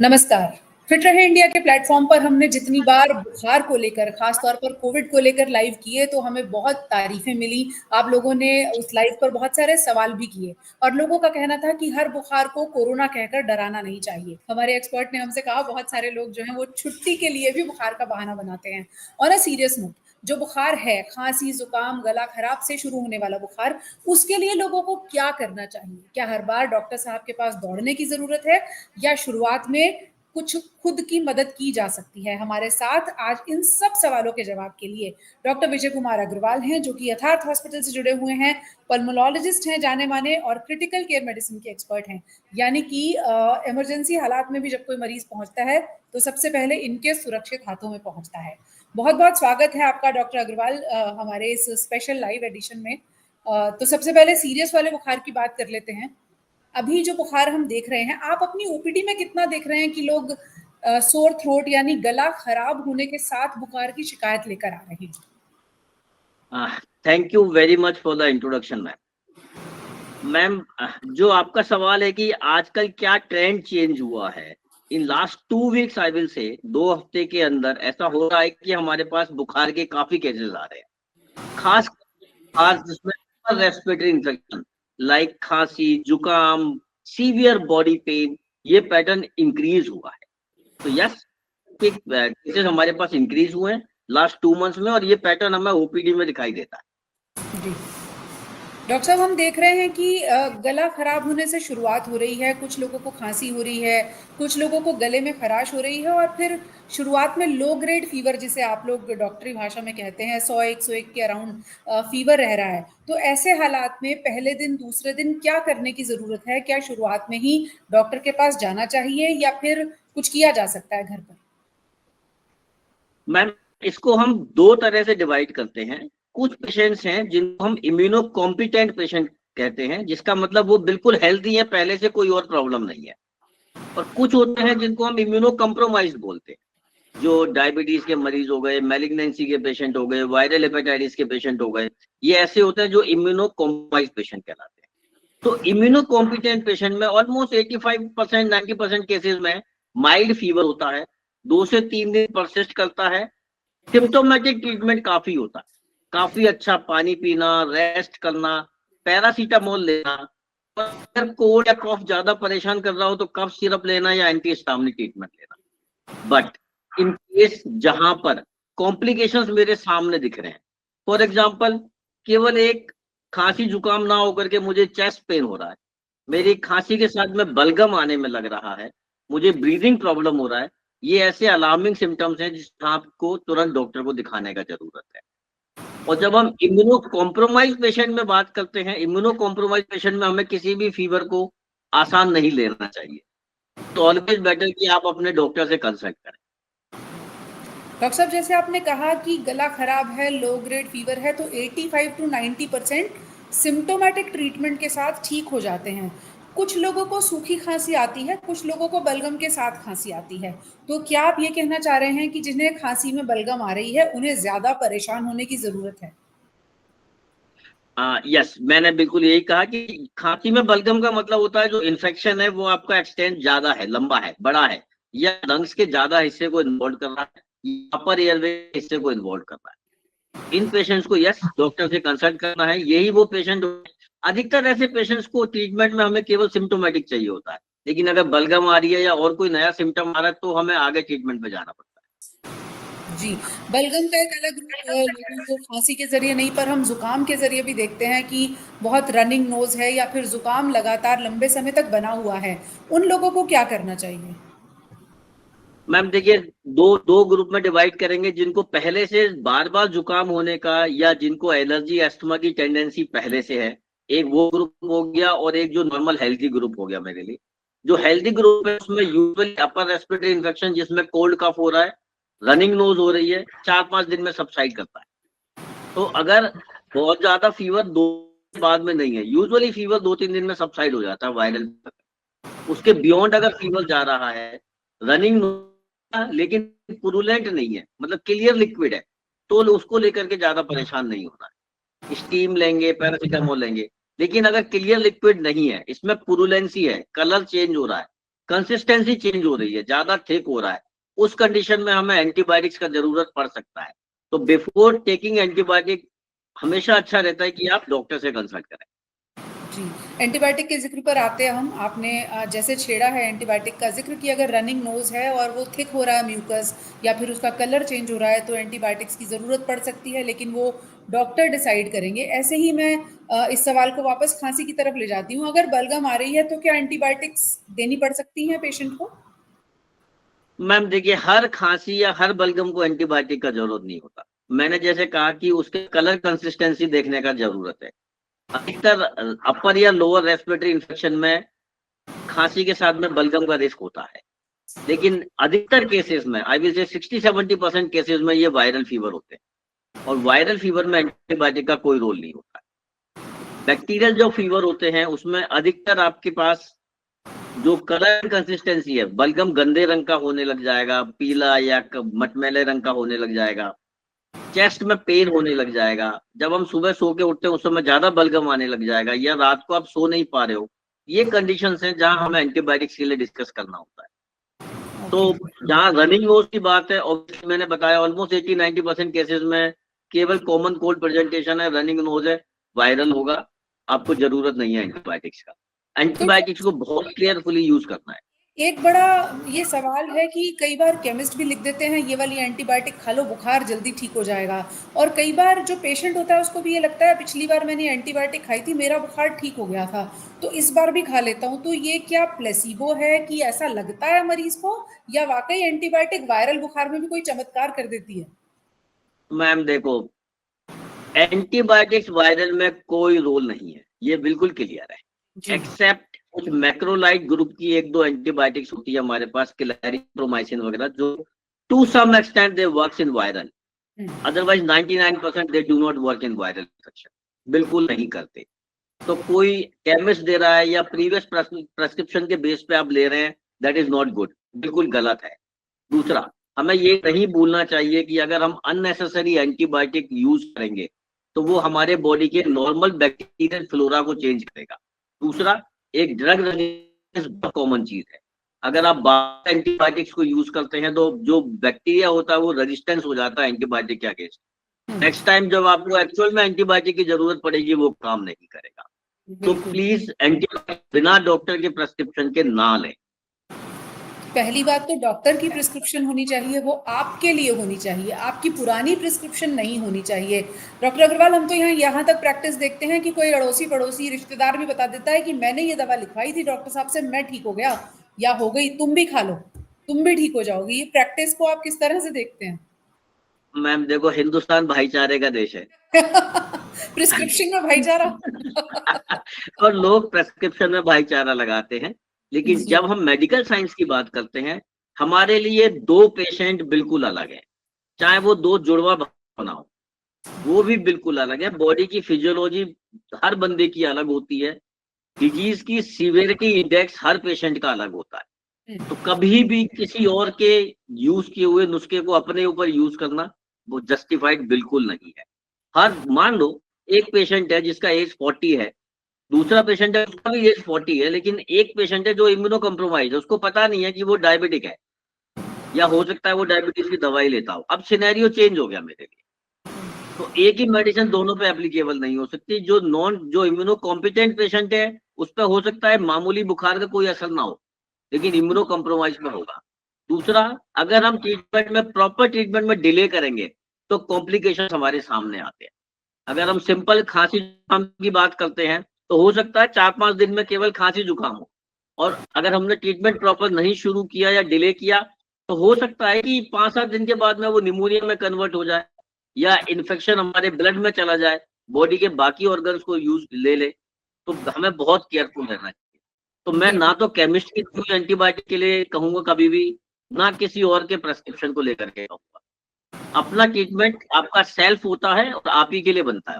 नमस्कार। फिट रहे इंडिया के प्लेटफॉर्म पर हमने जितनी बार बुखार को लेकर, खास तौर पर कोविड को लेकर लाइव किए, तो हमें बहुत तारीफें मिली। आप लोगों ने उस लाइव पर बहुत सारे सवाल भी किए और लोगों का कहना था कि हर बुखार को कोरोना कहकर डराना नहीं चाहिए। हमारे एक्सपर्ट ने हमसे कहा, बहुत सारे लोग जो हैं वो छुट्टी के लिए भी बुखार का बहाना बनाते हैं। ऑन अ सीरियस नोट, जो बुखार है, खांसी, जुकाम, गला खराब से शुरू होने वाला बुखार, उसके लिए लोगों को क्या करना चाहिए? क्या हर बार डॉक्टर साहब के पास दौड़ने की जरूरत है, या शुरुआत में कुछ खुद की मदद की जा सकती है? हमारे साथ आज इन सब सवालों के जवाब के लिए डॉक्टर विजय कुमार अग्रवाल हैं, जो कि यथार्थ हॉस्पिटल से जुड़े हुए हैं, पल्मोलॉजिस्ट हैं जाने माने, और क्रिटिकल केयर मेडिसिन के एक्सपर्ट हैं। यानी कि इमरजेंसी हालात में भी जब कोई मरीज पहुंचता है तो सबसे पहले इनके सुरक्षित हाथों में पहुंचता है। बहुत बहुत स्वागत है आपका डॉक्टर अग्रवाल हमारे इस स्पेशल लाइव एडिशन में। तो सबसे पहले सीरियस वाले बुखार की बात कर लेते हैं। अभी जो बुखार हम देख रहे हैं, आप अपनी ओपीडी में कितना देख रहे हैं कि लोग सोर थ्रोट यानी गला खराब होने के साथ बुखार की शिकायत लेकर आ रहे हैं? Thank you very much for the introduction ma'am. जो आपका सवाल है कि आजकल क्या ट्रेंड चेंज हुआ है, in last 2 weeks I will से 2 हफ्ते के अंदर ऐसा हो रहा है कि हमारे पास बुखार के काफी केसेस आ रहे हैं, खास जिसमें रेस्पिरेटरी इंफेक्शन लाइक खांसी, जुकाम, सीवियर बॉडी पेन, ये पैटर्न इंक्रीज हुआ है। तो यस, केसेस हमारे पास इंक्रीज हुए हैं लास्ट 2 मंथ्स में, और ये पैटर्न हमें ओपीडी में दिखाई देता है। जी डॉक्टर साहब, हम देख रहे हैं कि गला खराब होने से शुरुआत हो रही है, कुछ लोगों को खांसी हो रही है, कुछ लोगों को गले में खराश हो रही है, और फिर शुरुआत में लो ग्रेड फीवर, जिसे आप लोग डॉक्टरी भाषा में कहते हैं, 100-101 के अराउंड फीवर रह रहा है। तो ऐसे हालात में पहले दिन, दूसरे दिन क्या करने की ज़रूरत है? क्या शुरुआत में ही डॉक्टर के पास जाना चाहिए, या फिर कुछ किया जा सकता है घर पर? मैम, इसको हम 2 तरह से डिवाइड करते हैं। कुछ पेशेंट्स हैं जिनको हम इम्यूनो कॉम्पिटेंट पेशेंट कहते हैं, जिसका मतलब वो बिल्कुल हेल्दी है, पहले से कोई और प्रॉब्लम नहीं है। और कुछ होते हैं जिनको हम इम्यूनो कॉम्प्रोमाइज बोलते हैं, जो डायबिटीज के मरीज हो गए, मैलिग्नेंसी के पेशेंट हो गए, वायरल हेपेटाइटिस के पेशेंट हो गए, ये ऐसे होते हैं जो इम्यूनो कॉम्प्रोमाइज पेशेंट कहलाते हैं। तो इम्यूनो कॉम्पिटेंट पेशेंट में ऑलमोस्ट 85% 90% केसेस में माइल्ड फीवर होता है, 2 से 3 दिन परसिस्ट करता है, सिम्टोमेटिक ट्रीटमेंट काफी होता है, काफी अच्छा पानी पीना, रेस्ट करना, पैरासीटामोल लेना, अगर कोल्ड या कॉफ ज्यादा परेशान कर रहा हो तो कफ सिरप लेना या एंटीहिस्टामिनिक ट्रीटमेंट लेना। बट इन केस जहां पर कॉम्प्लिकेशंस मेरे सामने दिख रहे हैं, फॉर एग्जांपल केवल एक खांसी जुकाम ना होकर के मुझे चेस्ट पेन हो रहा है, मेरी खांसी के साथ में बलगम आने में लग रहा है, मुझे ब्रीदिंग प्रॉब्लम हो रहा है, ये ऐसे अलार्मिंग सिम्टम्स हैं जिस आपको तुरंत डॉक्टर को दिखाने का जरूरत है। और जब हम इम्यूनो कॉम्प्रोमाइज पेशेंट में बात करते हैं, इम्यूनो कॉम्प्रोमाइज पेशेंट में हमें किसी भी फीवर को आसान नहीं लेना चाहिए, तो ऑलवेज बेटर कि आप अपने डॉक्टर से कंसल्ट करें। डॉक्टर साहब, जैसे आपने कहा कि गला खराब है, लो ग्रेड फीवर है, तो 85 to 90% सिम्टोमेटिक ट्रीटमेंट के साथ ठीक हो जाते हैं। कुछ लोगों को सूखी खांसी आती है, कुछ लोगों को बलगम के साथ खांसी आती है। तो क्या आप ये कहना चाह रहे हैं कि जिन्हें खांसी में बलगम आ रही है, उन्हें ज्यादा परेशान होने की जरूरत है? यस, मैंने बिल्कुल यही कहा कि खांसी में बलगम का मतलब होता है जो इन्फेक्शन है वो आपका एक्सटेंड ज्यादा है, लंबा है, बड़ा है, या लंग्स के ज्यादा हिस्से को इन्वॉल्व कर रहा है, अपर एयरवे हिस्से को इन्वॉल्व कर रहा है। इन पेशेंट्स को यस डॉक्टर से कंसल्ट करना है। यही वो पेशेंट, अधिकतर ऐसे पेशेंट्स को ट्रीटमेंट में हमें केवल सिम्टोमेटिक चाहिए होता है, लेकिन अगर बलगम आ रही है या और कोई नया सिम्टम आ रहा है तो हमें आगे ट्रीटमेंट में जाना पड़ता है। जी, बलगम का एक अलग रूप लोगों को खांसी के जरिए नहीं, पर हम जुकाम के जरिए भी देखते हैं कि बहुत रनिंग नोज है, या फिर जुकाम लगातार लंबे समय तक बना हुआ है। उन लोगों को क्या करना चाहिए? मैम देखिए, दो दो ग्रुप में डिवाइड करेंगे, जिनको पहले से बार बार जुकाम होने का या जिनको एलर्जी अस्थमा की टेंडेंसी पहले से है, एक वो ग्रुप हो गया, और एक जो नॉर्मल हेल्थी ग्रुप हो गया मेरे लिए। जो हेल्थी ग्रुप है उसमें यूजुअली अपर रेस्पिरेटरी इन्फेक्शन, जिसमें कोल्ड कफ हो रहा है, रनिंग नोज हो रही है, 4-5 दिन में सबसाइड करता है। तो अगर बहुत ज्यादा फीवर 2 बाद में नहीं है, यूजुअली फीवर 2-3 दिन में सबसाइड हो जाता है वायरल। उसके बियॉन्ड अगर फीवर जा रहा है, रनिंग लेकिन पुरुलेंट नहीं है, मतलब क्लियर लिक्विड है, तो उसको लेकर के ज्यादा परेशान नहीं होना है। स्टीम लेंगे, पैरासीटामोल लेंगे। लेकिन अगर क्लियर लिक्विड नहीं है, इसमें पुरुलेंसी है, कलर चेंज हो रहा है, कंसिस्टेंसी चेंज हो रही है, ज्यादा थिक हो रहा है, उस कंडीशन में हमें एंटीबायोटिक्स का जरूरत पड़ सकता है। तो बिफोर टेकिंग एंटीबायोटिक हमेशा अच्छा रहता है कि आप डॉक्टर से कंसल्ट करें। जी, एंटीबायोटिक के ज़िक्र पर आते हैं हम। आपने जैसे छेड़ा है एंटीबायोटिक का ज़िक्र कि अगर रनिंग नोज़ है और वो थिक हो रहा है म्यूकस या फिर उसका कलर चेंज हो रहा है तो एंटीबायोटिक्स की ज़रूरत पड़ सकती है, लेकिन वो डॉक्टर डिसाइड करेंगे। ऐसे ही मैं इस सवाल को वापस खांसी की तरफ ले जाती हूँ। अगर बलगम आ रही है तो क्या एंटीबायोटिक्स देनी पड़ सकती हैं पेशेंट को? मैम देखिए, हर खांसी या हर बलगम को एंटीबायोटिक का जरूरत नहीं होता। मैंने जैसे कहा कि उसके कलर कंसिस्टेंसी देखने का जरूरत है। अधिकतर अपर या लोअर रेस्पिरेटरी इन्फेक्शन में खांसी के साथ में बलगम का रिस्क होता है, लेकिन अधिकतर केसेस में, आई विल से 60-70% केसेस में ये वायरल फीवर होते हैं, और वायरल फीवर में एंटीबायोटिक का कोई रोल नहीं होता। बैक्टीरियल जो फीवर होते हैं उसमें अधिकतर आपके पास जो कलर कंसिस्टेंसी है, बलगम गंदे रंग का होने लग जाएगा, पीला या मटमैले रंग का होने लग जाएगा, चेस्ट में पेन होने लग जाएगा, जब हम सुबह सो के उठते हैं उस समय ज्यादा बलगम आने लग जाएगा, या रात को आप सो नहीं पा रहे हो। ये कंडीशंस हैं जहां हमें एंटीबायोटिक्स के लिए डिस्कस करना होता है। तो ओके। जहाँ रनिंग नोज की बात है, ऑब्वियसली मैंने बताया ऑलमोस्ट 80-90% केसेस में केवल कॉमन कोल्ड प्रेजेंटेशन है, रनिंग नोज है, वायरल होगा, आपको जरूरत नहीं है एंटीबायोटिक्स का। तो एंटीबायोटिक्स को बहुत केयरफुली यूज करना है। एक बड़ा ये सवाल है कि कई बार केमिस्ट भी लिख देते हैं ये वाली एंटीबायोटिक खा लो, बुखार जल्दी ठीक हो जाएगा। और कई बार जो पेशेंट होता है उसको भी ये लगता है पिछली बार मैंने एंटीबायोटिक खाई थी, मेरा बुखार ठीक हो गया था, तो इस बार भी खा लेता हूँ। तो ये क्या प्लेसिबो है कि ऐसा लगता है मरीज को, या वाकई एंटीबायोटिक वायरल बुखार में भी कोई चमत्कार कर देती है? मैम देखो, एंटीबायोटिक्स वायरल में कोई रोल नहीं है, ये बिल्कुल क्लियर है। जी। एक्सेप्ट कुछ मैक्रोलाइड ग्रुप की एक दो एंटीबायोटिक्स होती है हमारे पास, क्लैरिप्रोमाइसिन वगैरह, जो to some extent they works in viral, hmm. Otherwise 99% they do not work in viral infection, बिल्कुल नहीं करते। तो कोई केमिस्ट दे रहा है या प्रीवियस प्रेस्क्रिप्शन के बेस पे आप ले रहे हैं, दैट इज नॉट गुड, बिल्कुल गलत है। दूसरा, हमें ये नहीं भूलना चाहिए कि अगर हम अननेसेसरी एंटीबायोटिक यूज करेंगे तो वो हमारे बॉडी के नॉर्मल बैक्टीरियल फ्लोरा को चेंज करेगा। दूसरा, एक ड्रग रेजिस्टेंस बहुत कॉमन चीज है। अगर आप बार एंटीबायोटिक्स को यूज करते हैं तो जो बैक्टीरिया होता है वो रेजिस्टेंस हो जाता है एंटीबायोटिक के अगेंस्ट। नेक्स्ट टाइम जब आपको एक्चुअल में एंटीबायोटिक की जरूरत पड़ेगी वो काम नहीं करेगा। तो बिल्कुल। प्लीज एंटीबायोटिक बिना डॉक्टर के प्रेस्क्रिप्शन के ना लें। पहली बात तो डॉक्टर की प्रिस्क्रिप्शन होनी चाहिए, वो आपके लिए होनी चाहिए, आपकी पुरानी प्रिस्क्रिप्शन नहीं होनी चाहिए। डॉक्टर अग्रवाल, हम तो यहाँ तक प्रैक्टिस देखते हैं कि कोई अड़ोसी पड़ोसी रिश्तेदार भी बता देता है कि मैंने ये दवा लिखवाई थी डॉक्टर साहब से, मैं ठीक हो गया या हो गई, तुम भी खा लो, तुम भी ठीक हो जाओगी। ये प्रैक्टिस को आप किस तरह से देखते हैं? मैम देखो, हिंदुस्तान भाईचारे का देश है। प्रिस्क्रिप्शन में भाईचारा। और लोग प्रेस्क्रिप्शन में भाईचारा लगाते हैं, लेकिन जी। जब हम मेडिकल साइंस की बात करते हैं, हमारे लिए दो पेशेंट बिल्कुल अलग है। चाहे वो दो जुड़वा बना हो, वो भी बिल्कुल अलग है। बॉडी की फिजियोलॉजी हर बंदे की अलग होती है, डिजीज की सीवियरिटी इंडेक्स हर पेशेंट का अलग होता है। तो कभी भी किसी और के यूज किए हुए नुस्खे को अपने ऊपर यूज करना वो जस्टिफाइड बिल्कुल नहीं है। हर मान लो एक पेशेंट है जिसका एज 40 है, दूसरा पेशेंट है उसका भी एज 40 है, लेकिन एक पेशेंट है जो इम्यूनो कम्प्रोमाइज है, उसको पता नहीं है कि वो डायबिटिक है, या हो सकता है वो डायबिटीज की दवाई लेता हो। अब सिनेरियो चेंज हो गया मेरे लिए। तो एक ही मेडिसिन दोनों पे एप्लीकेबल नहीं हो सकती। जो इम्यूनो कॉम्पिटेंट पेशेंट है उस पर हो सकता है मामूली बुखार का कोई असर ना हो, लेकिन इम्यूनो कॉम्प्रोमाइज में होगा। दूसरा, अगर हम ट्रीटमेंट में प्रॉपर ट्रीटमेंट में डिले करेंगे तो कॉम्प्लिकेशन हमारे सामने आते हैं। अगर हम सिंपल खांसी जुकाम की बात करते हैं तो हो सकता है 4-5 दिन में केवल खांसी जुकाम हो, और अगर हमने ट्रीटमेंट प्रॉपर नहीं शुरू किया या डिले किया तो हो सकता है कि 5-7 दिन के बाद में वो निमोनिया में कन्वर्ट हो जाए, या इन्फेक्शन हमारे ब्लड में चला जाए, बॉडी के बाकी ऑर्गन्स को यूज ले ले। तो हमें बहुत केयरफुल रहना चाहिए। तो मैं ना बिल्कुल। तो केमिस्ट की कोई एंटीबायोटिक के लिए कहूंगा कभी भी, ना किसी और के प्रेस्क्रिप्शन को लेकर के कहूंगा। अपना ट्रीटमेंट आपका सेल्फ होता है और आप ही के लिए बनता है।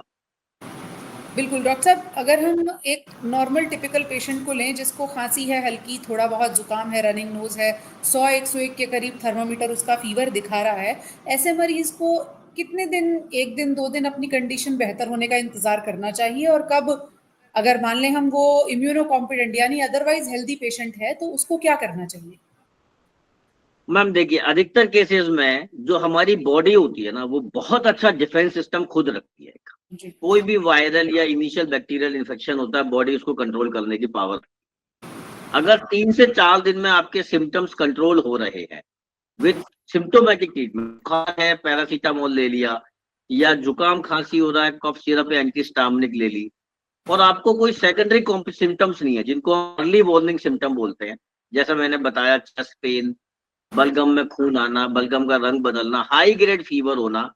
बिल्कुल डॉक्टर साहब, अगर हम एक नॉर्मल टिपिकल पेशेंट को लें जिसको खांसी है हल्की, थोड़ा बहुत जुकाम है, रनिंग नोज है, 100-101 के करीब थर्मामीटर उसका फीवर दिखा रहा है, ऐसे मरीज को कितने दिन, एक दिन 2 दिन अपनी कंडीशन बेहतर होने का इंतजार करना चाहिए, और कब अगर मान लें हम वो इम्यूनो कॉम्पिटेंट यानी अदरवाइज हेल्दी पेशेंट है तो उसको क्या करना चाहिए? मैम देखिए, अधिकतर केसेस में जो हमारी बॉडी होती है ना, वो बहुत अच्छा डिफेंस सिस्टम खुद रखती है। जी। कोई भी वायरल या इनिशियल बैक्टीरियल इन्फेक्शन होता है, बॉडी उसको कंट्रोल करने की पावर। अगर 3 से 4 दिन में आपके सिम्टम्स कंट्रोल हो रहे हैं विथ सिम्टोमेटिक ट्रीटमेंट, बुखार है पैरासीटामोल ले लिया, या जुकाम खांसी हो रहा है कफ सिरप या एंटीस्टामिनिक ले ली, और आपको कोई सेकेंडरी सिम्टम्स नहीं है जिनको अर्ली वार्निंग सिम्टम बोलते हैं, जैसा मैंने बताया, चेस्ट पेन, बलगम में खून आना, बलगम का रंग बदलना, हाई ग्रेड फीवर होना,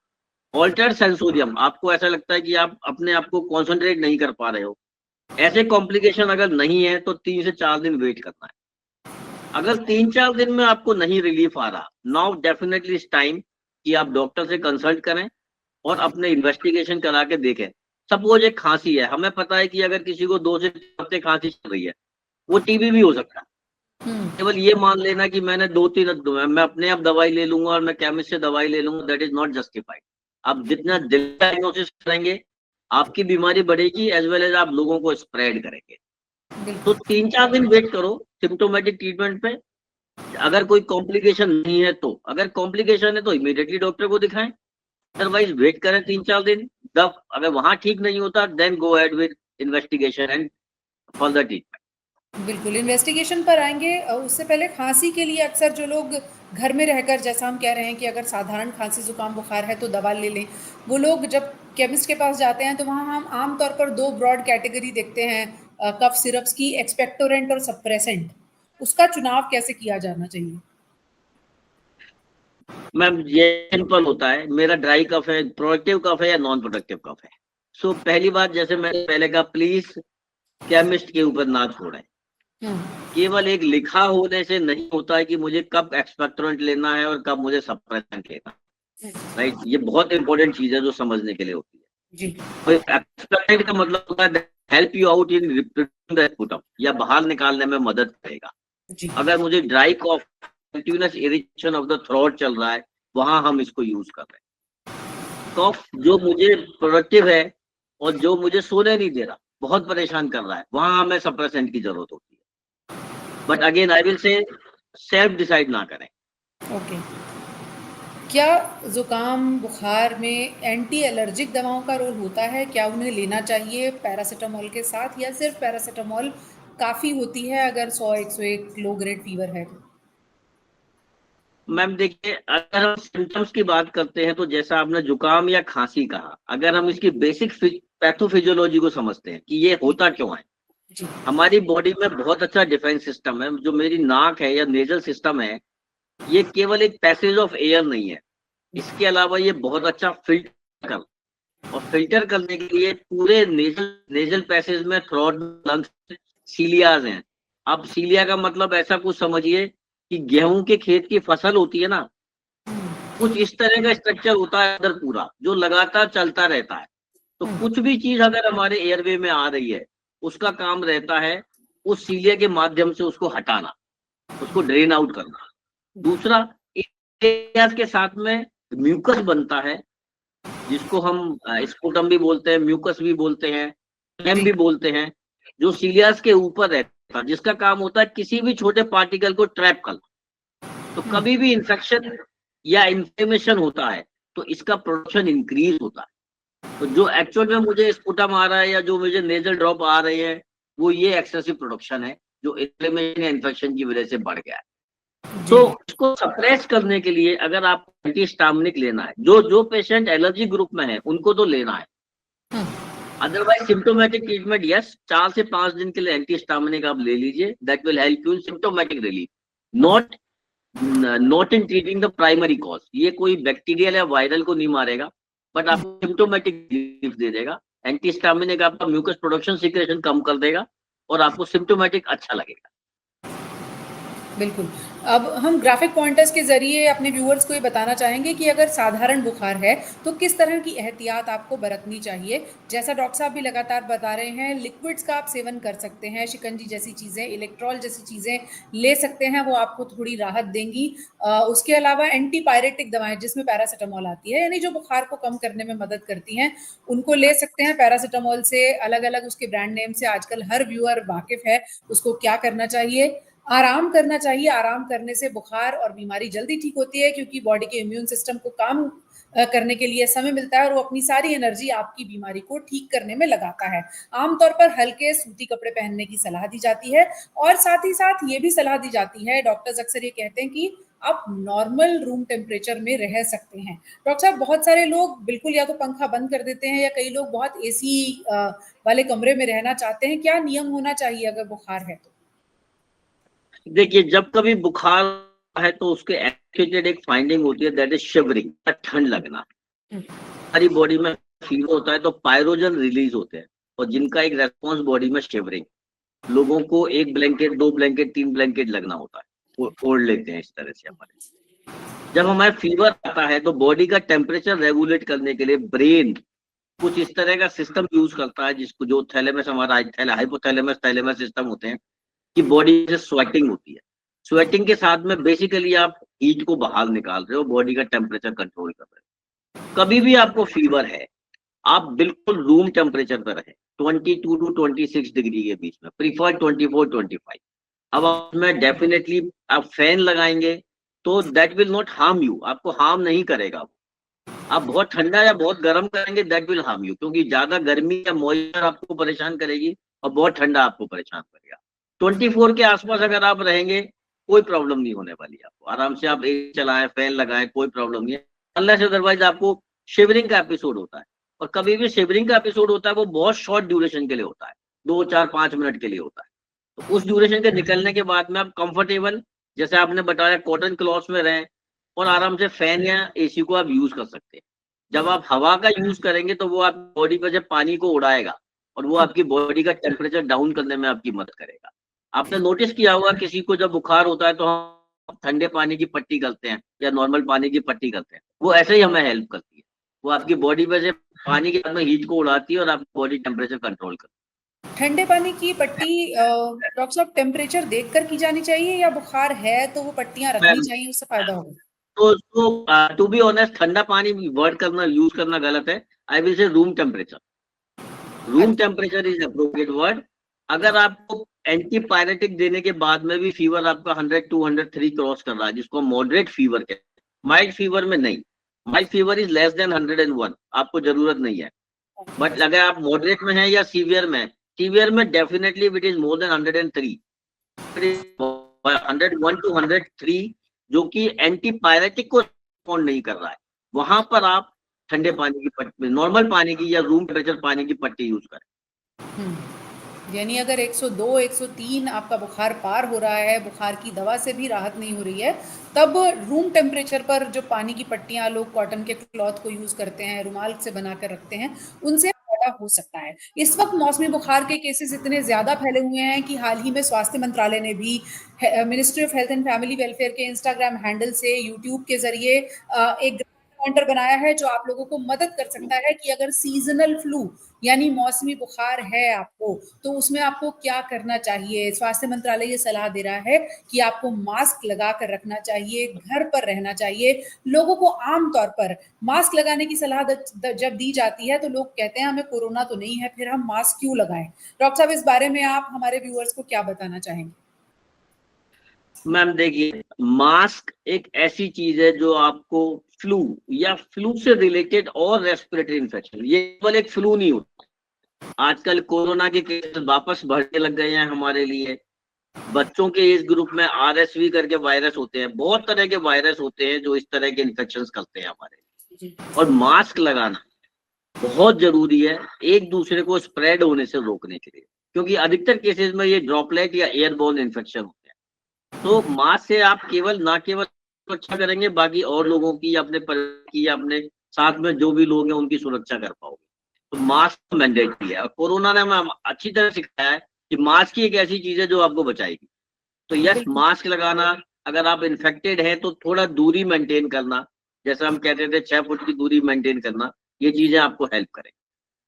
ऑल्टर्ड सेंसोरियम, आपको ऐसा लगता है कि आप अपने आप को कॉन्सेंट्रेट नहीं कर पा रहे हो, ऐसे कॉम्प्लिकेशन अगर नहीं है तो 3 से 4 दिन वेट करना है। अगर 3-4 दिन में आपको नहीं रिलीफ आ रहा, नाउ डेफिनेटली इट्स टाइम कि आप डॉक्टर से कंसल्ट करें और अपने इन्वेस्टिगेशन करा के देखें। सपोज एक खांसी है, हमें पता है कि अगर किसी को 2 से 3 हफ्ते खांसी चल रही है, वो टीबी भी हो सकता है। केवल ये मान लेना कि मैंने 2-3 मैं अपने आप दवाई ले लूंगा और मैं केमिस्ट से दवाई ले लूंगा, दैट इज नॉट जस्टिफाइड। आप जितना जल्दी डायग्नोसिस करेंगे, आपकी बीमारी बढ़ेगी एज वेल एज आप लोगों को स्प्रेड करेंगे। तो 3-4 दिन वेट करो सिम्टोमेटिक ट्रीटमेंट पे। अगर कोई कॉम्प्लिकेशन नहीं है तो, अगर कॉम्प्लिकेशन है तो इमीडिएटली डॉक्टर को दिखाएं, अदरवाइज वेट करें 3-4 दिन। तब अगर वहां ठीक नहीं होता, then go ahead with investigation and further treatment. बिल्कुल, इन्वेस्टिगेशन पर आएँगे। उससे पहले खाँसी के लिए अक्सर जो लोग घर में रहकर, जैसा हम कह रहे हैं कि अगर साधारण खाँसी ज़ुकाम बुखार है तो दवा ले लें, वो लोग जब केमिस्ट के पास जाते हैं तो वहाँ हम आम तौर पर 2 ब्रॉड कैटेगरी देखते हैं कफ सिरप्स की, एक्सपेक्टोरेंट और सप्रेसेंट। उसका चुनाव कैसे किया जाना चाहिए? मैम ये सिंपल होता है, मेरा ड्राई कफ है, प्रोडक्टिव कफ है या नॉन प्रोडक्टिव कफ है। सो पहली बात, जैसे मैंने पहले कहा, प्लीज केमिस्ट के ऊपर ना छोड़ें। केवल एक लिखा होने से नहीं होता है कि मुझे कब एक्सपेक्टोरेंट लेना है और कब मुझे सप्रेसेंट लेना है, राइट? ये बहुत इंपॉर्टेंट चीज है जो समझने के लिए होती है। जी। तो एक्सपेक्टोरेंट का मतलब होता है help you out in representing the sputum, या बाहर निकालने में मदद करेगा। जी। अगर मुझे dry cough, continuous irritation of the throat चल रहा है, वहां हम इसको यूज कर रहे हैं। कॉफ जो मुझे प्रोडक्टिव है और जो मुझे सोने नहीं दे रहा, बहुत परेशान कर रहा है, वहां हमें सप्रेसेंट की जरूरत होती है। बट अगेन आई विल से, सेल्फ डिसाइड ना करें। ओके। क्या ज़ुकाम बुखार में एंटी एलर्जिक दवाओं का रोल होता है? क्या उन्हें लेना चाहिए पैरासिटामोल के साथ, या सिर्फ पैरासिटामोल काफ़ी होती है अगर 100-101 लो ग्रेड फीवर है तो? मैम देखिए, अगर हम सिम्टम्स की बात करते हैं तो जैसा आपने जुकाम या खांसी कहा, अगर हम इसकी बेसिक पैथोफिजियोलॉजी को समझते हैं कि ये होता क्यों है, जी। हमारी बॉडी में बहुत अच्छा डिफेंस सिस्टम है। जो मेरी नाक है या नेजल सिस्टम है, ये केवल एक पैसेज ऑफ एयर नहीं है, इसके अलावा ये बहुत अच्छा फिल्टर कर, और फिल्टर करने के लिए पूरे नेजल पैसेज में थ्रोट, लंग्स, सीलियाज हैं। अब सीलिया का मतलब ऐसा कुछ समझिए कि गेहूं के खेत की फसल होती है ना, कुछ इस तरह का स्ट्रक्चर होता है अंदर पूरा, जो लगातार चलता रहता है। तो कुछ भी चीज अगर हमारे एयरवे में आ रही है, उसका काम रहता है उस सीलिया के माध्यम से उसको हटाना, उसको ड्रेन आउट करना। दूसरा, एरियाज के साथ में म्यूकस बनता है, जिसको हम स्पुटम भी बोलते हैं, म्यूकस भी बोलते हैं, फ्लेम भी बोलते हैं, जो सीलियास के ऊपर रहता है, जिसका काम होता है किसी भी छोटे पार्टिकल को ट्रैप करना। तो कभी भी इंफेक्शन या इन्फ्लेमेशन होता है तो इसका प्रोडक्शन इंक्रीज होता है। तो जो एक्चुअल में मुझे स्पुटम आ रहा है या जो मुझे नेजल ड्रॉप आ रहे हैं, वो ये एक्सेसिव प्रोडक्शन है जो इन्फ्लेमेशन या इन्फेक्शन की वजह से बढ़ गया है। तो इसको सप्रेस करने के लिए अगर आप एंटीहिस्टामिनिक लेना है, जो पेशेंट एलर्जी ग्रुप में है उनको तो लेना है। अदरवाइज सिम्टोमेटिक ट्रीटमेंट, यस, 4 से 5 दिन के लिए एंटीहिस्टामिनिक आप ले लीजिए, that will help you in symptomatic relief, not in treating the primary cause. ये कोई बैक्टीरियल या वायरल को नहीं मारेगा, बट आपको सिम्टोमेटिक रिलीफ दे देगा। एंटीहिस्टामिनिक आपका म्यूकस प्रोडक्शन सिक्रेशन कम कर देगा और आपको सिम्टोमेटिक अच्छा लगेगा। बिल्कुल। अब हम ग्राफिक पॉइंटर्स के ज़रिए अपने व्यूअर्स को ये बताना चाहेंगे कि अगर साधारण बुखार है, तो किस तरह की एहतियात आपको बरतनी चाहिए। जैसा डॉक्टर साहब भी लगातार बता रहे हैं, लिक्विड्स का आप सेवन कर सकते हैं, शिकंजी जैसी चीज़ें, इलेक्ट्रॉल जैसी चीज़ें ले सकते हैं, वो आपको थोड़ी राहत देंगी। उसके अलावा एंटीपायरेटिक दवाएँ जिसमें पैरासिटामॉल आती है, यानी जो बुखार को कम करने में मदद करती हैं, उनको ले सकते हैं। पैरासिटामॉल से अलग-अलग उसके ब्रांड नेम से आजकल हर व्यूअर वाकिफ़ है, उसको क्या करना चाहिए। आराम करना चाहिए, आराम करने से बुखार और बीमारी जल्दी ठीक होती है क्योंकि बॉडी के इम्यून सिस्टम को काम करने के लिए समय मिलता है और वो अपनी सारी एनर्जी आपकी बीमारी को ठीक करने में लगाता है। आमतौर पर हल्के सूती कपड़े पहनने की सलाह दी जाती है और साथ ही साथ ये भी सलाह दी जाती है, डॉक्टर्स अक्सर ये कहते हैं कि आप नॉर्मल रूम टेम्परेचर में रह सकते हैं। डॉक्टर साहब, बहुत सारे लोग बिल्कुल या तो पंखा बंद कर देते हैं या कई लोग बहुत एसी वाले कमरे में रहना चाहते हैं। क्या नियम होना चाहिए अगर बुखार है तो? देखिए, जब कभी बुखार है तो उसके एसोसिएटेड एक फाइंडिंग होती है, दैट इज शिवरिंग, ठंड लगना। हमारी बॉडी में फीवर होता है तो पायरोजन रिलीज होते हैं और जिनका एक रेस्पॉन्स बॉडी में शिवरिंग। लोगों को एक ब्लैंकेट, 2 ब्लैंकेट, 3 ब्लैंकेट लगना होता है, ओढ़ लेते हैं इस तरह से हमारे। जब हमारे फीवर आता है तो बॉडी का टेम्परेचर रेगुलेट करने के लिए ब्रेन कुछ इस तरह का सिस्टम यूज करता है, जिसको जो थैलेमस, हमारा हाइपोथैलेमस थैलेमस सिस्टम होते हैं, कि बॉडी से स्वेटिंग होती है। स्वेटिंग के साथ में बेसिकली आप हीट को बाहर निकाल रहे हो, बॉडी का टेम्परेचर कंट्रोल कर रहे हो। कभी भी आपको फीवर है, आप बिल्कुल रूम टेम्परेचर पर रहें, 22 टू 26 डिग्री के बीच में, प्रीफर 24-25। अब उसमें डेफिनेटली आप फैन लगाएंगे तो that will not harm you, आपको हार्म नहीं करेगा। आप बहुत ठंडा या बहुत गर्म करेंगे, दैट विल हार्म यू, क्योंकि ज्यादा गर्मी या मॉइस्चर आपको परेशान करेगी और बहुत ठंडा आपको परेशान करेगा। 24 के आसपास अगर आप रहेंगे, कोई प्रॉब्लम नहीं होने वाली आपको। आराम से आप एसी चलाएं, फैन लगाएं, कोई प्रॉब्लम नहीं है। अनलेस अदरवाइज आपको शिवरिंग का एपिसोड होता है, और कभी भी शिवरिंग का एपिसोड होता है वो बहुत शॉर्ट ड्यूरेशन के लिए होता है, 2, 4, 5 मिनट के लिए होता है। तो उस ड्यूरेशन के निकलने के बाद में आप कंफर्टेबल, जैसे आपने बताया, कॉटन क्लॉथ्स में रहें और आराम से फैन या एसी को आप यूज कर सकते हैं। जब आप हवा का यूज करेंगे तो वो आपकी बॉडी पर जब पानी को उड़ाएगा और वो आपकी बॉडी का टेम्परेचर डाउन करने में आपकी मदद करेगा। आपने नोटिस किया होगा, किसी को जब बुखार होता है तो हम ठंडे पानी की पट्टी करते हैं या नॉर्मल पानी की पट्टी करते हैं, वो ऐसे ही हमें हेल्प करती है। वो आपकी बॉडी पे से पानी के में हीट को उड़ाती है और आपकी बॉडी टेम्परेचर कंट्रोल करती है। ठंडे पानी की पट्टी डॉक्टर साहब टेम्परेचर देखकर की जानी चाहिए या बुखार है तो वो पट्टियां रखनी चाहिए, उससे फायदा होगा? तो टू बी ऑनेस्ट, ठंडा पानी वर्ड करना, यूज करना गलत है। I will say room temperature. Room अच्छा। Temperature is appropriate word. अगर आपको एंटीपायरेटिक देने के बाद में भी फीवर आपका 100-203 क्रॉस कर रहा है, जिसको मॉडरेट फीवर कहते हैं, माइल्ड फीवर में नहीं। Mild fever is less than 101, आपको जरूरत नहीं है। बट अगर आप मॉडरेट में हैं या सीवियर में definitely it is more than 103, 101-103, जो कि एंटीपायरेटिक को रिस्पॉन्ड नहीं कर रहा है, वहां पर आप ठंडे पानी की पट्टी, नॉर्मल पानी की या रूम टेम्परेचर पानी की पट्टी यूज करें। यानी अगर 102, 103 आपका बुखार पार हो रहा है, बुखार की दवा से भी राहत नहीं हो रही है, तब रूम टेम्परेचर पर जो पानी की पट्टियां लोग कॉटन के क्लॉथ को यूज करते हैं, रुमाल से बनाकर रखते हैं, उनसे फायदा हो सकता है। इस वक्त मौसमी बुखार के केसेस इतने ज्यादा फैले हुए हैं कि हाल ही में स्वास्थ्य मंत्रालय ने भी ministry of health and family welfare के इंस्टाग्राम हैंडल से, यूट्यूब के जरिए एक पॉइंटर बनाया है जो आप लोगों को मदद कर सकता है कि अगर सीजनल फ्लू यानी मौसमी बुखार है आपको, तो उसमें आपको क्या करना चाहिए। स्वास्थ्य मंत्रालय ये सलाह दे रहा है कि आपको मास्क लगा कर रखना चाहिए, घर पर रहना चाहिए। लोगों को आमतौर पर मास्क लगाने की सलाह जब दी जाती है तो लोग कहते हैं हमें कोरोना तो नहीं है, फिर हम मास्क क्यों लगाएं। डॉक्टर साहब, इस बारे में आप हमारे व्यूअर्स को क्या बताना चाहेंगे? मैम देखिए, मास्क एक ऐसी चीज है जो आपको फ्लू या फ्लू से रिलेटेड और रेस्पिरेटरी इन्फेक्शन, ये केवल एक फ्लू नहीं होता। आजकल कोरोना के केसेस वापस बढ़ने लग गए हैं हमारे लिए। बच्चों के इस ग्रुप में RSV करके वायरस होते हैं, बहुत तरह के वायरस होते हैं जो इस तरह के इन्फेक्शन करते हैं हमारे। और मास्क लगाना बहुत जरूरी है एक दूसरे को स्प्रेड होने से रोकने के लिए, क्योंकि अधिकतर केसेस में ये ड्रॉपलेट या एयरबोर्न इन्फेक्शन होते हैं। तो मास्क से आप ना केवल सुरक्षा करेंगे, बाकी और लोगों की, अपने परिवार की या अपने साथ में जो भी लोग हैं उनकी सुरक्षा कर पाओगे। तो मास्क मैंडेटरी है, और कोरोना ने हमें अच्छी तरह सिखाया है कि मास्क ही एक ऐसी चीज है जो आपको बचाएगी। तो यस, मास्क लगाना, अगर आप इन्फेक्टेड हैं तो थोड़ा दूरी मेंटेन करना, जैसा हम कहते थे 6 फुट की दूरी मेंटेन करना, ये चीजें आपको हेल्प करें।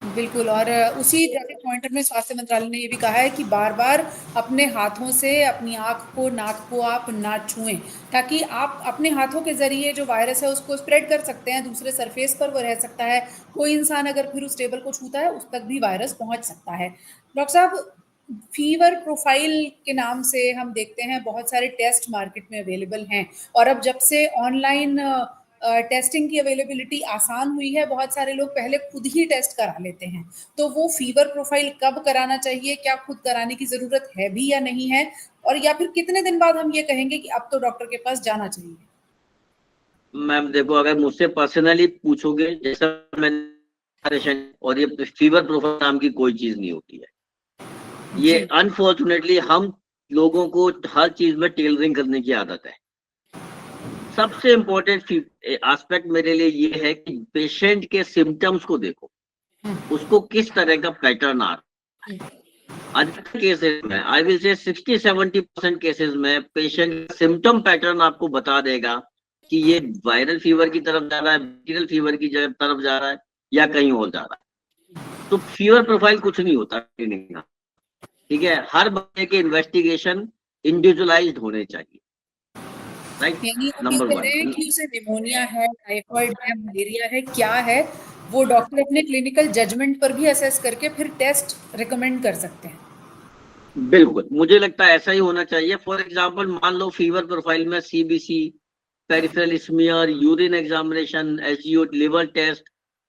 बिल्कुल। और उसी जैसे पॉइंटर में स्वास्थ्य मंत्रालय ने ये भी कहा है कि बार-बार अपने हाथों से अपनी आँख को, नाक को आप ना छुएँ, ताकि आप अपने हाथों के ज़रिए जो वायरस है उसको स्प्रेड कर सकते हैं, दूसरे सरफेस पर वो रह सकता है। कोई इंसान अगर फिर उस टेबल को छूता है, उस तक भी वायरस पहुँच सकता है। डॉक्टर साहब, फीवर प्रोफाइल के नाम से हम देखते हैं बहुत सारे टेस्ट मार्केट में अवेलेबल हैं, और अब जब से ऑनलाइन टेस्टिंग की अवेलेबिलिटी आसान हुई है, बहुत सारे लोग पहले खुद ही टेस्ट करा लेते हैं। तो वो फीवर प्रोफाइल कब कराना चाहिए, क्या खुद कराने की ज़रूरत है भी या नहीं है? और या फिर कितने दिन बाद हम ये कहेंगे कि अब तो डॉक्टर के पास जाना चाहिए? मैम देखो, अगर मुझसे पर्सनली पूछोगे, जैसा मैंने, और ये फीवर प्रोफाइल नाम की कोई चीज नहीं होती है। ये जी। अनफॉर्चुनेटली हम लोगों को हर चीज में टेलरिंग करने की आदत है। सबसे इम्पोर्टेंट एस्पेक्ट मेरे लिए ये है कि पेशेंट के सिम्टम्स को देखो, उसको किस तरह का पैटर्न आ रहा है। अधिकतर केसेस में, आई विल से 60-70% केसेस में पेशेंट सिम्टम पैटर्न आपको बता देगा कि ये वायरल फीवर की तरफ जा रहा है, बैक्टीरियल फीवर की तरफ जा रहा है, या कहीं और जा रहा है। तो फीवर प्रोफाइल कुछ नहीं होता क्लिनिक में, ठीक है। हर बच्चे के इन्वेस्टिगेशन इंडिविजुअलाइज्ड होने चाहिए, राइट। यानी हम ये नंबर कह रहे हैं वन। कि उसे निमोनिया है, टाइफाइड है, मलेरिया है, क्या है, वो डॉक्टर अपने क्लिनिकल जजमेंट पर भी असेस करके फिर टेस्ट रिकमेंड कर सकते हैं। बिल्कुल, मुझे लगता है ऐसा ही होना चाहिए। फॉर एग्जांपल, मान लो फीवर प्रोफाइल में CBC, peripheral smear, urine examination, SGO, liver test,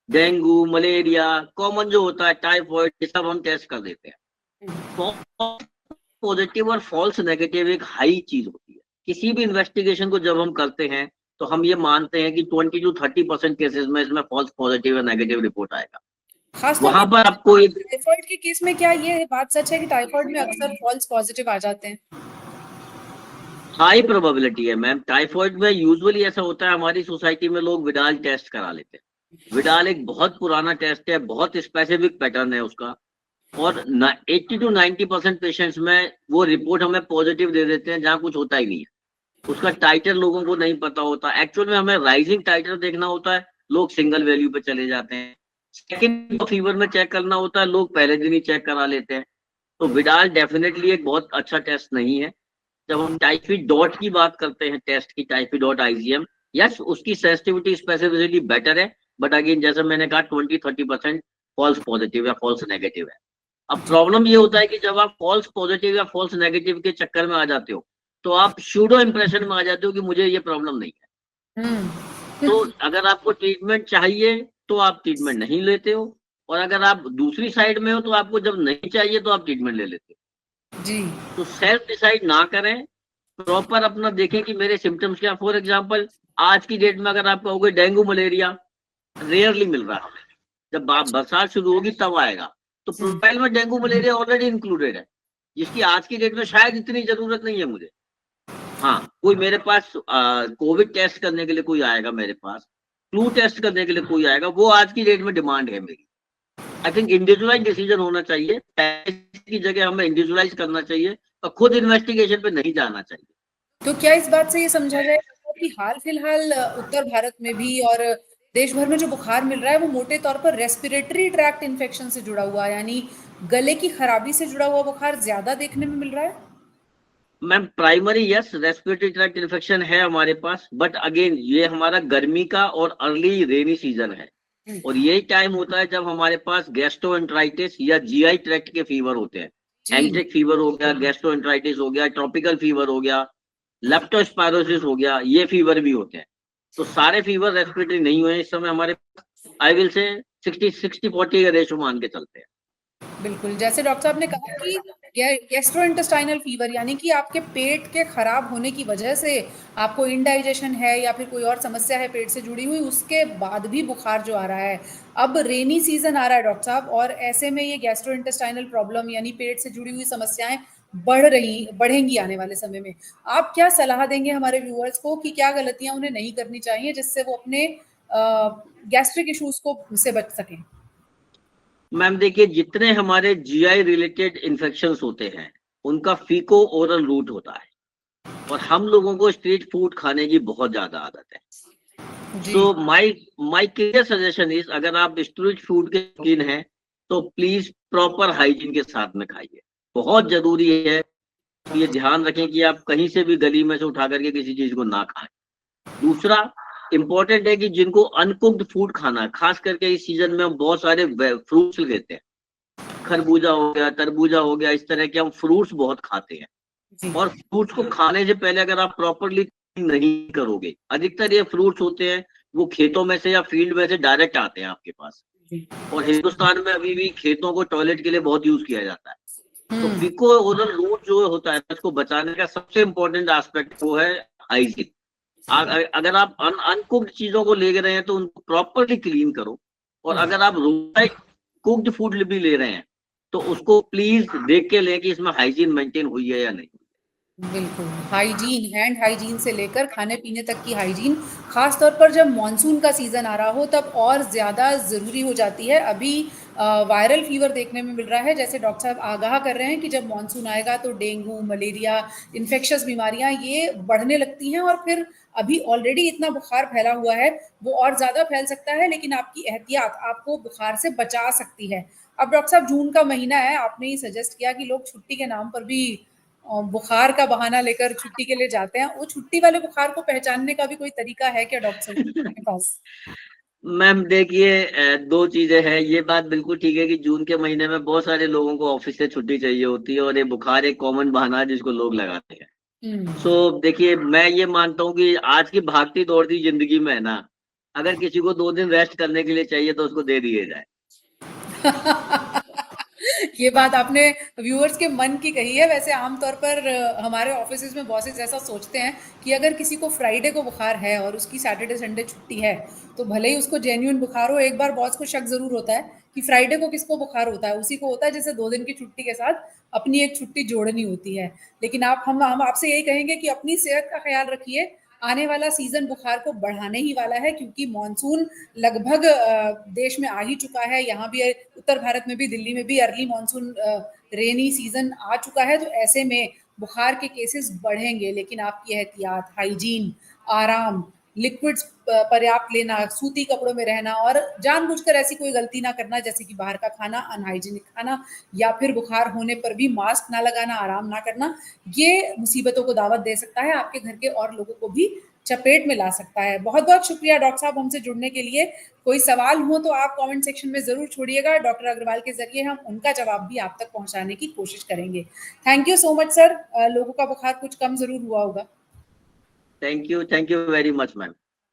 dengue, malaria, common जो होता है टाइफॉइड, ये सब हम टेस्ट कर देते हैं। फॉल्स पॉजिटिव और फॉल्स नेगेटिव एक हाई चीज होती है। किसी भी इन्वेस्टिगेशन को जब हम करते हैं तो हम ये मानते हैं कि 20-30% केसेस में इसमें फॉल्स पॉजिटिव और नेगेटिव रिपोर्ट आएगा। खासतौर वहां पर पर आपको एक टाइफाइड के केस में क्या ये बात सच है कि टाइफाइड में अक्सर फॉल्स पॉजिटिव आ जाते हैं? हाई प्रोबेबिलिटी है मैम। टाइफॉइड में यूजुअली ऐसा होता है, हमारी सोसाइटी में लोग विडाल टेस्ट करा लेते हैं। विडाल एक बहुत पुराना टेस्ट है, बहुत स्पेसिफिक पैटर्न है उसका, और 80-90% पेशेंट्स में वो रिपोर्ट हमें पॉजिटिव दे देते हैं जहां कुछ होता ही नहीं है। उसका टाइटर लोगों को नहीं पता होता, एक्चुअल में हमें राइजिंग टाइटर देखना होता है, लोग सिंगल वैल्यू पे चले जाते हैं। सेकेंड फीवर में चेक करना होता है, लोग पहले दिन ही चेक करा लेते हैं। तो विडाल डेफिनेटली एक बहुत अच्छा टेस्ट नहीं है। जब हम टाइफी डॉट की बात करते हैं, टेस्ट की, टाइफी डॉट आईजीएम, यस उसकी सेंसिटिविटी स्पेसिफिसिटी बेटर है, बट अगेन जैसे मैंने कहा 20-30% फॉल्स पॉजिटिव या फॉल्स नेगेटिव है। अब प्रॉब्लम ये होता है कि जब आप फॉल्स पॉजिटिव या फॉल्स नेगेटिव के चक्कर में आ जाते हो तो आप शूडो इंप्रेशन में आ जाते हो कि मुझे ये प्रॉब्लम नहीं है। तो अगर आपको ट्रीटमेंट चाहिए तो आप ट्रीटमेंट नहीं लेते हो, और अगर आप दूसरी साइड में हो तो आपको जब नहीं चाहिए तो आप ट्रीटमेंट ले लेते हो। जी। तो सेल्फ डिसाइड ना करें, प्रॉपर अपना देखें कि मेरे सिम्टम्स क्या। फॉर एग्जांपल, आज की डेट में अगर आप कहोगे डेंगू मलेरिया रेयरली मिल रहा है हमें, जब बरसात शुरू होगी तब आएगा, तो प्रोफाइल में डेंगू मलेरिया ऑलरेडी इंक्लूडेड है, जिसकी आज की डेट में शायद इतनी जरूरत नहीं है मुझे। हाँ, कोई मेरे पास कोविड टेस्ट करने के लिए कोई आएगा, मेरे पास फ्लू टेस्ट करने के लिए कोई आएगा, वो आज की डेट में डिमांड है मेरी। आई थिंक इंडिविजुअलाइज डिसीजन होना चाहिए, टेस्ट की जगह हमें इंडिविजुअलाइज करना चाहिए और खुद इन्वेस्टिगेशन पे नहीं जाना चाहिए। तो क्या इस बात से ये समझा जाए कि हाल फिलहाल उत्तर भारत में भी और देश भर में जो बुखार मिल रहा है वो मोटे तौर पर रेस्पिरेटरी ट्रैक्ट इन्फेक्शन से जुड़ा हुआ है, यानी गले की खराबी से जुड़ा हुआ बुखार ज्यादा देखने में मिल रहा है? Ma'am primary yes, respiratory tract infection है हमारे पास, बट अगेन ये हमारा गर्मी का और अर्ली रेनी सीजन है, और यही टाइम होता है जब हमारे पास गैस्ट्रोएंटराइटिस या जीआई ट्रैक्ट के फीवर होते हैं। एंट्रिक फीवर हो गया, गैस्ट्रोएंटराइटिस हो गया, ट्रॉपिकल फीवर हो गया, लेप्टोस्पायरोसिस हो गया, ये फीवर भी होते हैं। तो सारे फीवर रेस्पिरेटरी नहीं हुए इस समय हमारे, आई विल से 60-40 का रेशो मान के चलते हैं। बिल्कुल, जैसे डॉक्टर साहब ने कहा कि गैस्ट्रोइंटेस्टाइनल फीवर, यानी कि आपके पेट के खराब होने की वजह से आपको इंडाइजेशन है या फिर कोई और समस्या है पेट से जुड़ी हुई, उसके बाद भी बुखार जो आ रहा है। अब रेनी सीजन आ रहा है डॉक्टर साहब, और ऐसे में ये गैस्ट्रोइंटेस्टाइनल प्रॉब्लम यानी पेट से जुड़ी हुई समस्याएं बढ़ेंगी आने वाले समय में। आप क्या सलाह देंगे हमारे व्यूअर्स को कि क्या गलतियां उन्हें नहीं करनी चाहिए जिससे वो अपने गैस्ट्रिक इश्यूज को से बच सकें? मैम देखिए, जितने हमारे जीआई रिलेटेड इन्फेक्शंस होते हैं उनका फीको ओरल रूट होता है। और हम लोगों को स्ट्रीट फूड खाने की बहुत ज्यादा आदत है। सो माई क्लियर सजेशन इज, अगर आप स्ट्रीट फूड के शौकीन हैं तो प्लीज प्रॉपर हाइजीन के साथ में खाइए। बहुत जरूरी है, ये ध्यान रखें कि आप कहीं से भी गली में से उठा करके किसी चीज को ना खाएं। दूसरा इम्पोर्टेंट है कि जिनको अनकुक्ड फूड खाना है, खास करके इस सीजन में हम बहुत सारे फ्रूट्स लेते हैं, खरबूजा हो गया, तरबूजा हो गया, इस तरह के हम फ्रूट्स बहुत खाते हैं। और फ्रूट्स को खाने से पहले अगर आप प्रॉपरली नहीं करोगे, अधिकतर ये फ्रूट्स होते हैं वो खेतों में से या फील्ड में से डायरेक्ट आते हैं आपके पास। और हिंदुस्तान में अभी भी खेतों को टॉयलेट के लिए बहुत यूज किया जाता है। तो पिको ओरल रूट जो होता है उसको बचाने का सबसे इम्पोर्टेंट एस्पेक्ट वो है हाइजीन। अगर आप अनकुक्ड चीजों को ले रहे हैं तो उनको प्रॉपरली क्लीन करो। और अगर आप कुक्ड फूड भी ले रहे हैं तो उसको प्लीज देख के लें कि इसमें हाइजीन मेंटेन हुई है या नहीं। बिल्कुल, हाइजीन, हैंड हाइजीन से लेकर खाने पीने तक की हाइजीन, खास तौर पर जब मॉनसून का सीज़न आ रहा हो तब और ज़्यादा ज़रूरी हो जाती है। अभी वायरल फीवर देखने में मिल रहा है, जैसे डॉक्टर साहब आगाह कर रहे हैं कि जब मॉनसून आएगा तो डेंगू, मलेरिया, इन्फेक्शियस बीमारियां ये बढ़ने लगती हैं और फिर अभी ऑलरेडी इतना बुखार फैला हुआ है, वो और ज़्यादा फैल सकता है, लेकिन आपकी एहतियात आपको बुखार से बचा सकती है। अब डॉक्टर साहब जून का महीना है, आपने ही सजेस्ट किया कि लोग छुट्टी के नाम पर भी बुखार का बहाना लेकर छुट्टी के लिए जाते हैं। वो छुट्टी वाले बुखार को पहचानने का भी कोई तरीका है क्या डॉक्टर के पास? मैम देखिए, दो चीजें हैं। ये बात बिल्कुल ठीक है कि जून के महीने में बहुत सारे लोगों को ऑफिस से छुट्टी चाहिए होती है और ये बुखार एक कॉमन बहाना है जिसको लोग लगाते हैं। सो देखिए, मैं ये मानता हूँ कि आज की भागती दौड़ती जिंदगी में है ना, अगर किसी को 2 दिन रेस्ट करने के लिए चाहिए तो उसको दे दिए जाए। ये बात आपने व्यूअर्स के मन की कही है। वैसे आमतौर पर हमारे ऑफिसेज में बॉसेस ऐसा सोचते हैं कि अगर किसी को फ्राइडे को बुखार है और उसकी सैटरडे संडे छुट्टी है, तो भले ही उसको जेन्युइन बुखार हो, एक बार बॉस को शक जरूर होता है कि फ्राइडे को किसको बुखार होता है। उसी को होता है जैसे 2 दिन की छुट्टी के साथ अपनी एक छुट्टी जोड़नी होती है। लेकिन हम आपसे यही कहेंगे कि अपनी सेहत का ख्याल रखिए। आने वाला सीजन बुखार को बढ़ाने ही वाला है, क्योंकि मॉनसून लगभग देश में आ ही चुका है। यहाँ भी उत्तर भारत में भी, दिल्ली में भी अर्ली मॉनसून रेनी सीजन आ चुका है। तो ऐसे में बुखार के केसेस बढ़ेंगे, लेकिन आपकी एहतियात, हाइजीन, आराम, लिक्विड्स पर्याप्त लेना, सूती कपड़ों में रहना और जानबूझकर ऐसी कोई गलती ना करना जैसे कि बाहर का खाना, अनहाइजीनिक खाना या फिर बुखार होने पर भी मास्क ना लगाना, आराम ना करना, ये मुसीबतों को दावत दे सकता है, आपके घर के और लोगों को भी चपेट में ला सकता है। बहुत बहुत शुक्रिया डॉक्टर साहब हमसे जुड़ने के लिए। कोई सवाल हो तो आप कमेंट सेक्शन में जरूर छोड़िएगा, डॉक्टर अग्रवाल के जरिए हम उनका जवाब भी आप तक पहुंचाने की कोशिश करेंगे। Thank you so much sir. लोगों का बुखार कुछ कम जरूर हुआ होगा। Thank you very much ma'am.